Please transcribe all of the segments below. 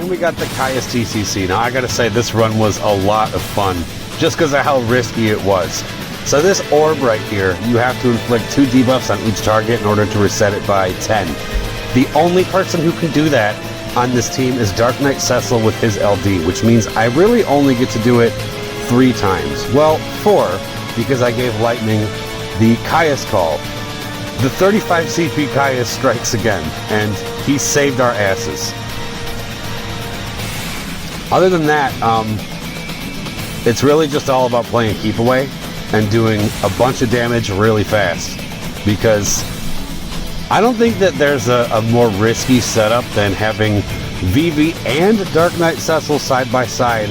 and we got the Kai's TCC. Now I gotta say, this run was a lot of fun, just because of how risky it was. So this orb right here, you have to inflict 2 debuffs on each target in order to reset it by 10. The only person who can do that on this team is Dark Knight Cecil with his LD, which means I really only get to do it 3 times. Well, 4, because I gave Lightning the Kai's call. The 35 CP Kai's strikes again, and he saved our asses. Other than that, it's really just all about playing keep away and doing a bunch of damage really fast, because I don't think that there's a more risky setup than having Vivi and Dark Knight Cecil side by side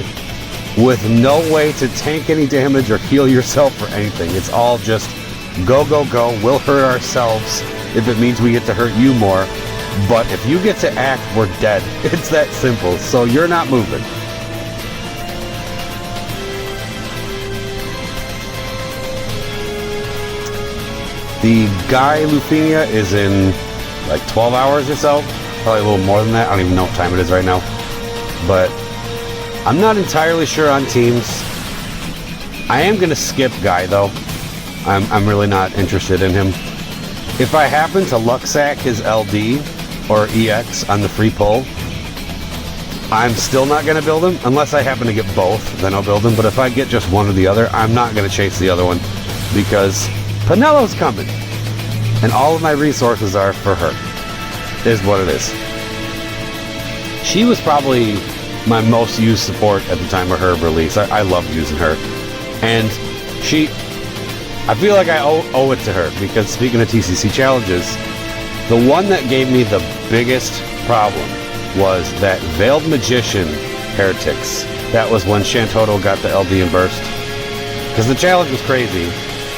with no way to tank any damage or heal yourself or anything. It's all just go, go, go. We'll hurt ourselves if it means we get to hurt you more. But if you get to act, we're dead. It's that simple. So you're not moving. The guy LUFENIA is in like 12 hours or so. Probably a little more than that. I don't even know what time it is right now. But I'm not entirely sure on teams. I am going to skip Guy though. I'm really not interested in him. If I happen to luck sack his LD or EX on the free pull, I'm still not going to build him. Unless I happen to get both, then I'll build him. But if I get just one or the other, I'm not going to chase the other one, because Penelo's coming, and all of my resources are for her, is what it is. She was probably my most used support at the time of her release. I loved using her. And I feel like I owe it to her, because speaking of TCC challenges, the one that gave me the biggest problem was that Veiled Magician Heretics. That was when Shantoto got the LD and burst. Because the challenge was crazy,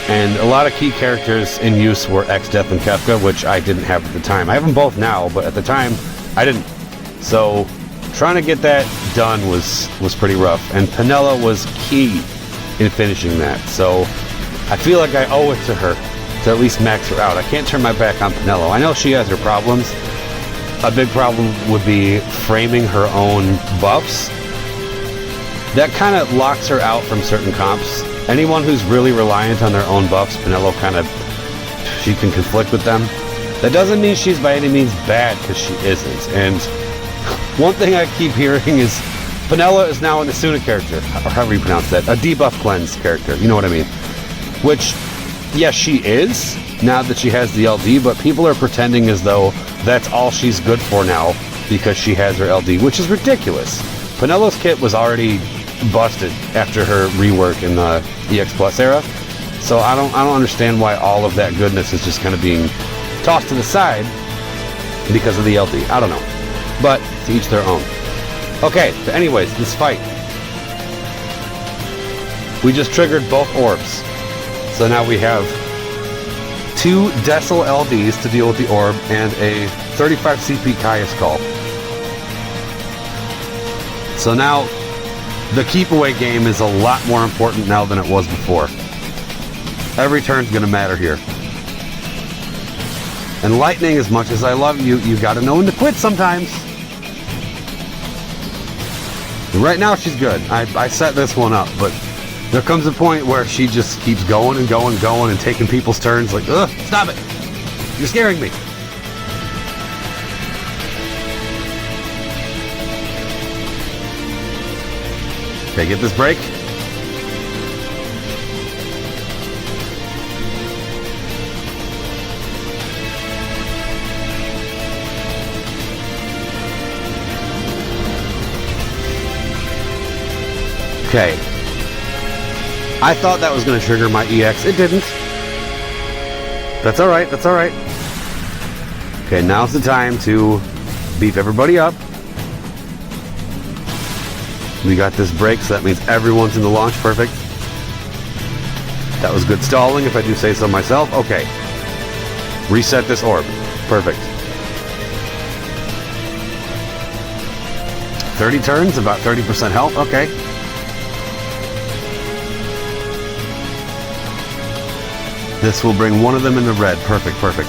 and a lot of key characters in use were X-Death and Kefka, which I didn't have at the time. I have them both now, but at the time, I didn't. So trying to get that done was pretty rough, and Penella was key in finishing that. So I feel like I owe it to her to at least max her out. I can't turn my back on Penella. I know she has her problems. A big problem would be framing her own buffs. That kind of locks her out from certain comps. Anyone who's really reliant on their own buffs, Penella she can conflict with them. That doesn't mean she's by any means bad, because she isn't. And one thing I keep hearing is Penella is now an Asuna character, or however you pronounce that, a debuff cleanse character, you know what I mean? Which, yes, she is, now that she has the LD, but people are pretending as though that's all she's good for now, because she has her LD, which is ridiculous. Penella's kit was already busted after her rework in the EX Plus era, so I don't understand why all of that goodness is just kind of being tossed to the side because of the LD. I don't know, but to each their own. Okay, so anyways, this fight, we just triggered both orbs, so now we have 2 Decil LDs to deal with the orb and a 35 CP Kai's call. So now the keep away game is a lot more important now than it was before. Every turn's gonna matter here. And Lightning, as much as I love you, you gotta know when to quit sometimes. Right now she's good. I set this one up, but there comes a point where she just keeps going and going and going and taking people's turns like, ugh, stop it. You're scaring me. Okay, get this break. Okay. I thought that was going to trigger my EX. It didn't. That's alright, that's alright. Okay, now's the time to beef everybody up. We got this break, so that means everyone's in the launch. Perfect. That was good stalling, if I do say so myself. Okay. Reset this orb. Perfect. 30 turns, about 30% health. Okay. This will bring one of them in the red. Perfect, perfect.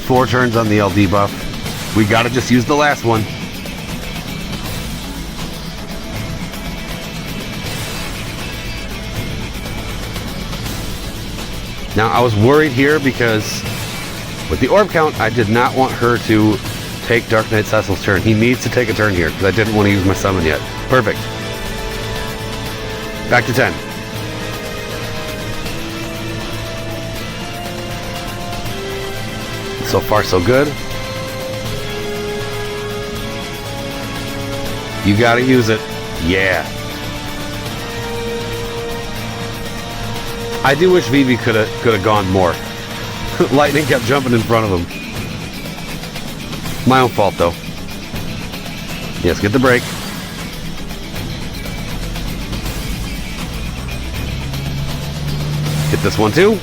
4 turns on the LD buff. We gotta just use the last one. Now, I was worried here because with the orb count, I did not want her to take Dark Knight Cecil's turn. He needs to take a turn here because I didn't want to use my summon yet. Perfect. Back to 10. So far, so good. You gotta use it. Yeah. I do wish Vivi could have gone more. Lightning kept jumping in front of him. My own fault, though. Yes, get the break. Get this one, too.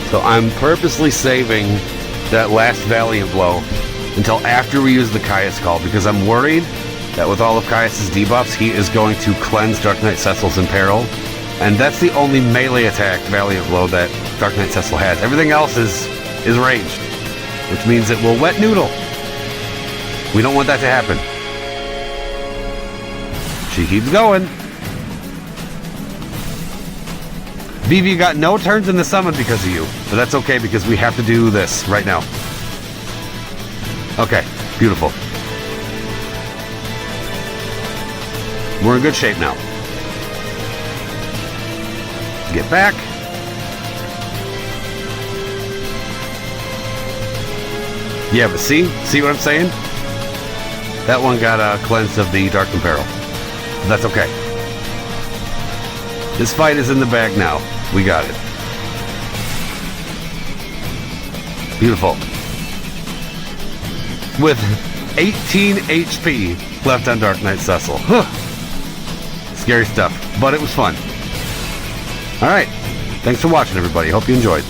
So I'm purposely saving that last Valiant Blow until after we use the Caius Call, because I'm worried that with all of Caius' debuffs, he is going to cleanse Dark Knight Cecil's Imperil. And that's the only melee attack Valiant Blow that Dark Knight Cecil has. Everything else is ranged, which means it will wet noodle. We don't want that to happen. She keeps going. Vivi got no turns in the summon because of you, but that's okay because we have to do this right now. Okay, beautiful. We're in good shape now. Get back. Yeah, but see what I'm saying? That one got cleansed of the Dark Imperil. That's okay. This fight is in the bag now. We got it. Beautiful. With 18 HP left on Dark Knight Cecil. Scary stuff, but it was fun. Alright. Thanks for watching, everybody. Hope you enjoyed.